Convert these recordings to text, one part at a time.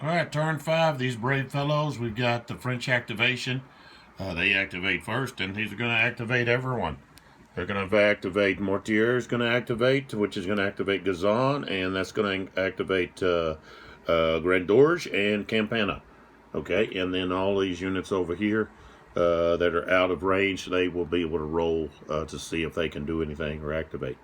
All right, turn 5. These brave fellows, we've got the French activation. They activate first, and he's going to activate everyone. They're going to activate Mortier is going to activate, which is going to activate Gazan, and that's going to activate Grandorge and Campana. Okay, and then all these units over here that are out of range, they will be able to roll to see if they can do anything or activate.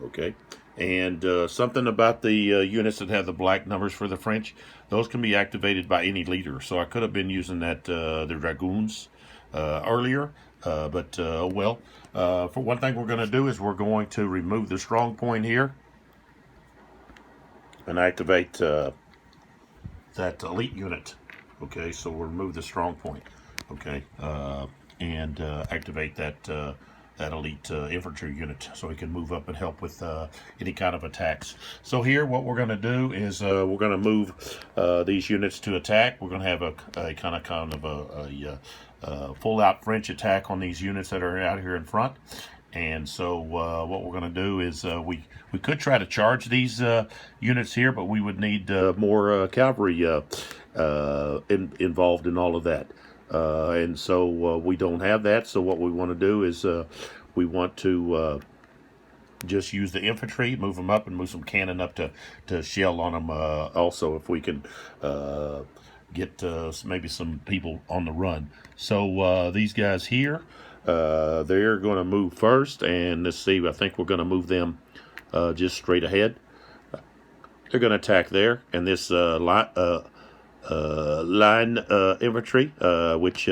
Okay, and something about the units that have the black numbers for the French, those can be activated by any leader. So I could have been using that the dragoons earlier, but well, for one thing we're going to do is we're going to remove the strong point here and activate that elite unit. Okay, so we'll remove the strong point. Okay, and activate that elite infantry unit so he can move up and help with any kind of attacks. So here what we're going to do is we're going to move these units to attack. We're going to have a kind of a full out French attack on these units that are out here in front. And so what we're going to do is we could try to charge these units here, but we would need more cavalry involved in all of that. And so we don't have that. So what we want to do is we want to just use the infantry, move them up, and move some cannon up to shell on them. Also, if we can get maybe some people on the run. So these guys here, they're going to move first, and let's see. I think we're going to move them just straight ahead. They're going to attack there, and this line infantry, which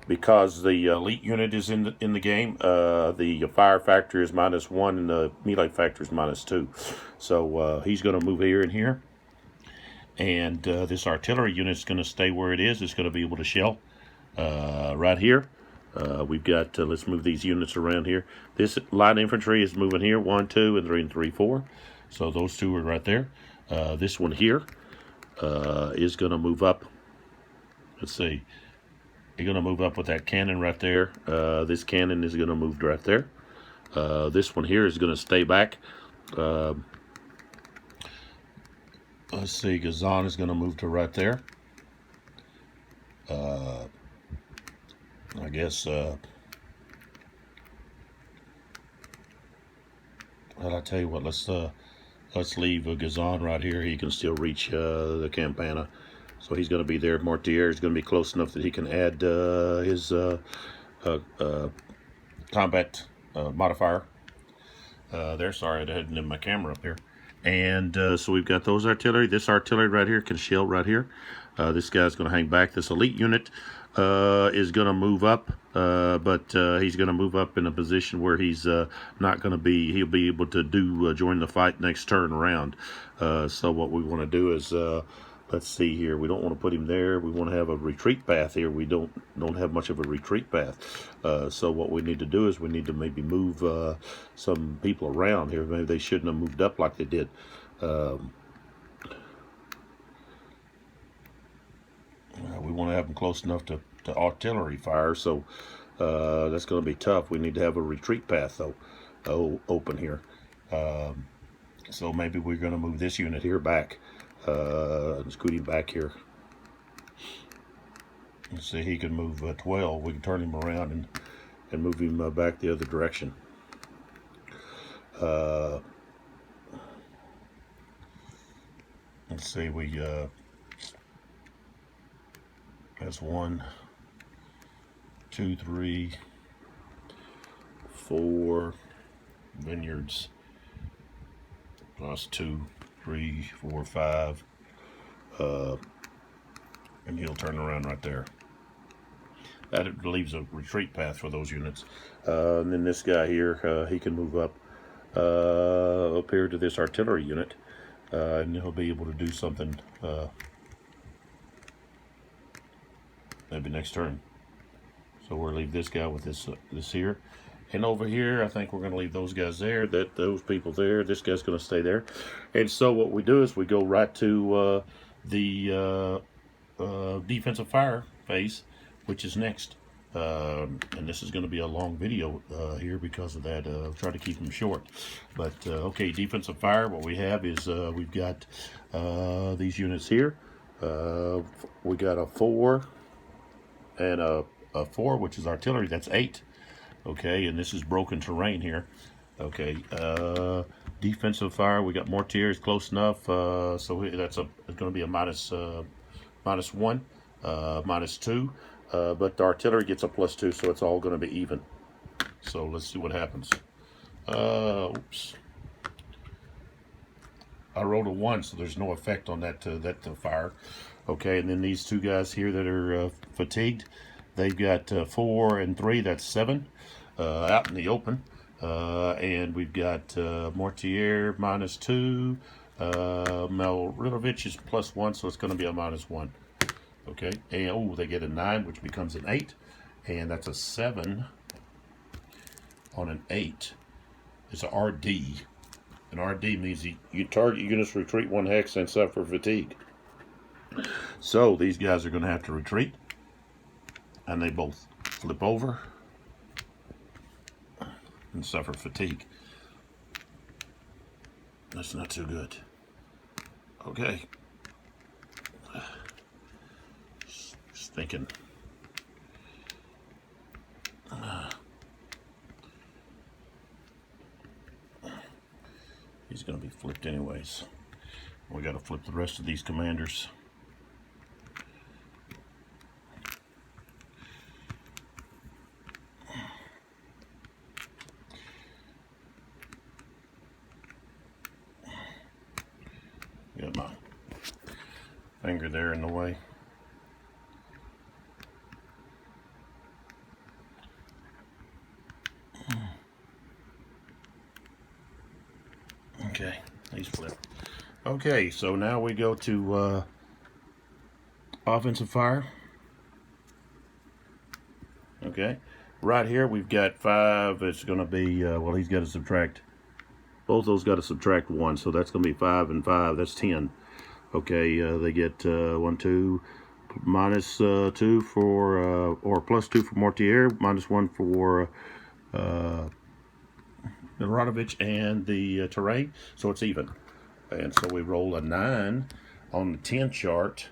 because the elite unit is in the game, the fire factor is -1 and the melee factor is -2. So he's going to move here and here, and this artillery unit is going to stay where it is. It's going to be able to shell right here. We've got let's move these units around here. This light infantry is moving here, 1, 2, and 3, and 3, 4. So those two are right there. This one here is going to move up. Let's see. You're going to move up with that cannon right there. This cannon is going to move right there. This one here is going to stay back. Let's see. Gazan is going to move to right there. I guess. Well, I tell you what. Let's leave Gazan right here. He can still reach the Campana. So he's going to be there. Mortier is going to be close enough that he can add his combat modifier. There, sorry, I hadn't in my camera up here. And so we've got those artillery. This artillery right here can shell right here. This guy's going to hang back. This elite unit is going to move up, but he's going to move up in a position where he's not going to be, he'll be able to join the fight next turn around. So what we want to do is, let's see here, we don't want to put him there. We want to have a retreat path here. We don't have much of a retreat path. So what we need to do is we need to maybe move some people around here. Maybe they shouldn't have moved up like they did. We want to have them close enough to artillery fire, so that's going to be tough. We need to have a retreat path, though, open here. So maybe we're going to move this unit here back. Scoot him back here. Let's see, he can move 12. We can turn him around and move him back the other direction. Let's see, that's 1, 2, 3, 4 vineyards plus 2, 3, 4, 5, and he'll turn around right there. That leaves a retreat path for those units. And then this guy here, he can move up here to this artillery unit, and he'll be able to do something maybe next turn. So we'll leave this guy with this here. And over here, I think we're going to leave those guys there, those people there. This guy's going to stay there. And so what we do is we go right to the defensive fire phase, which is next. And this is going to be a long video here because of that. I'll try to keep them short. But, okay, defensive fire, what we have is we've got these units here. We got a 4 and a 4, which is artillery. That's 8. Okay, and this is broken terrain here. Okay, defensive fire. We got mortiers close enough. So it's going to be a -1, -2. But the artillery gets a +2, so it's all going to be even. So let's see what happens. Oops. I rolled a 1, so there's no effect on that fire. Okay, and then these two guys here that are fatigued, they've got 4 and 3. That's 7 out in the open. And we've got Mortier -2. Miloradovich is +1, so it's going to be a -1. Okay, and oh, they get a 9, which becomes an 8, and that's a 7 on an 8. It's a RD. An RD means you target units retreat 1 hex and suffer fatigue. So these guys are going to have to retreat, and they both flip over and suffer fatigue. That's not too good. Okay. Just thinking. He's going to be flipped anyways. We got to flip the rest of these commanders. Got my finger there in the way. Okay, he's flipped. Okay, so now we go to offensive fire. Okay, right here we've got 5. It's going to be, well, he's got to subtract, both those got to subtract 1, so that's going to be 5 and 5. That's 10. Okay, they get 1, 2, -2 for, or +2 for Mortier, -1 for Miloradovich and the terrain, so it's even. And so we roll a 9 on the 10 chart,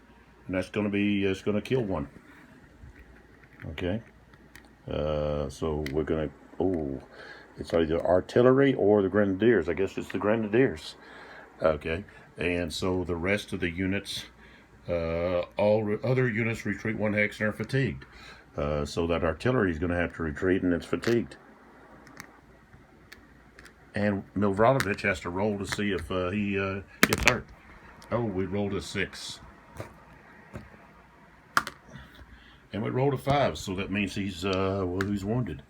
and that's going to be, it's going to kill 1. Okay, so we're going to, oh, it's either artillery or the grenadiers. I guess it's the grenadiers. Okay, and so the rest of the units, all other units retreat 1 hex and are fatigued. So that artillery is going to have to retreat, and it's fatigued. And Miloradovich has to roll to see if he gets hurt. Oh, we rolled a 6. And we rolled a 5, so that means he's well, he's wounded.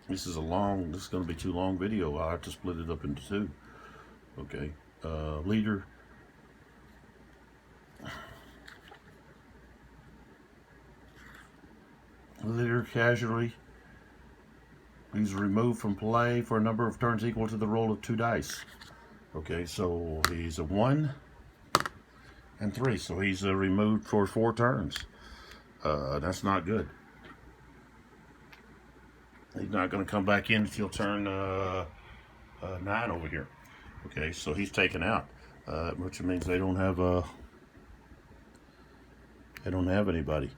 This is going to be too long video. I'll have to split it up into 2. Okay, leader. Leader casualty. He's removed from play for a number of turns equal to the roll of 2 dice. Okay, so he's a 1 and 3, so he's removed for 4 turns. That's not good. He's not going to come back in until turn 9 over here. Okay, so he's taken out, which means they don't have anybody.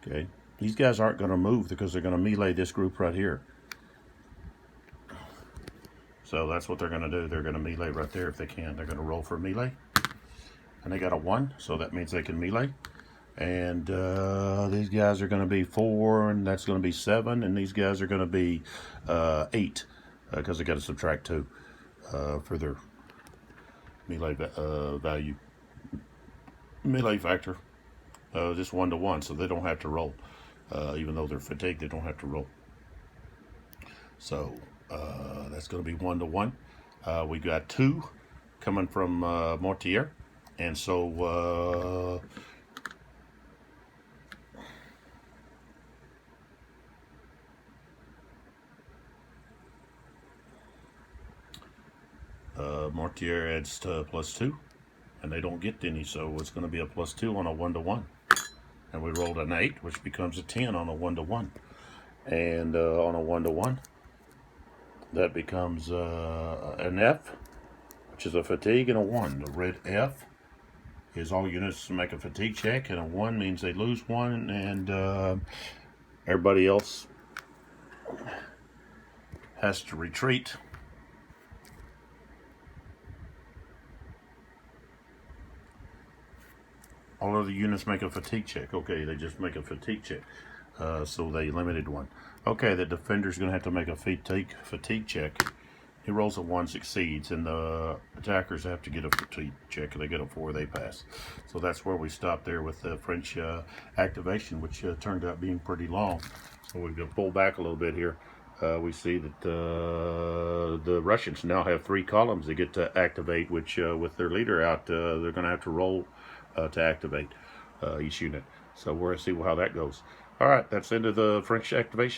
Okay, these guys aren't going to move because they're going to melee this group right here. So that's what they're going to do. They're going to melee right there if they can. They're going to roll for melee. And they got a 1, so that means they can melee. And these guys are going to be 4, and that's going to be 7. And these guys are going to be 8, because they got to subtract 2 for their melee value. Melee factor, just 1 to 1, so they don't have to roll. Even though they're fatigued, they don't have to roll. So that's going to be 1 to 1. We got 2 coming from Mortier, and so Mortier adds to +2, and they don't get any, so it's going to be a +2 on a 1 to 1. And we rolled an 8, which becomes a 10 on a 1 to 1. And on a 1 to 1, that becomes an F, which is a fatigue, and a 1. The red F is all units make a fatigue check, and a 1 means they lose 1, and everybody else has to retreat. All other units make a fatigue check. Okay, they just make a fatigue check. So they limited 1. Okay, the defender's going to have to make a fatigue check. He rolls a 1, succeeds, and the attackers have to get a fatigue check. They get a 4, they pass. So that's where we stopped there with the French activation, which turned out being pretty long. So we're going to pull back a little bit here. We see that the Russians now have 3 columns they get to activate, which with their leader out, they're going to have to roll to activate each unit. So we're going to see how that goes. All right, that's the end of the French activation.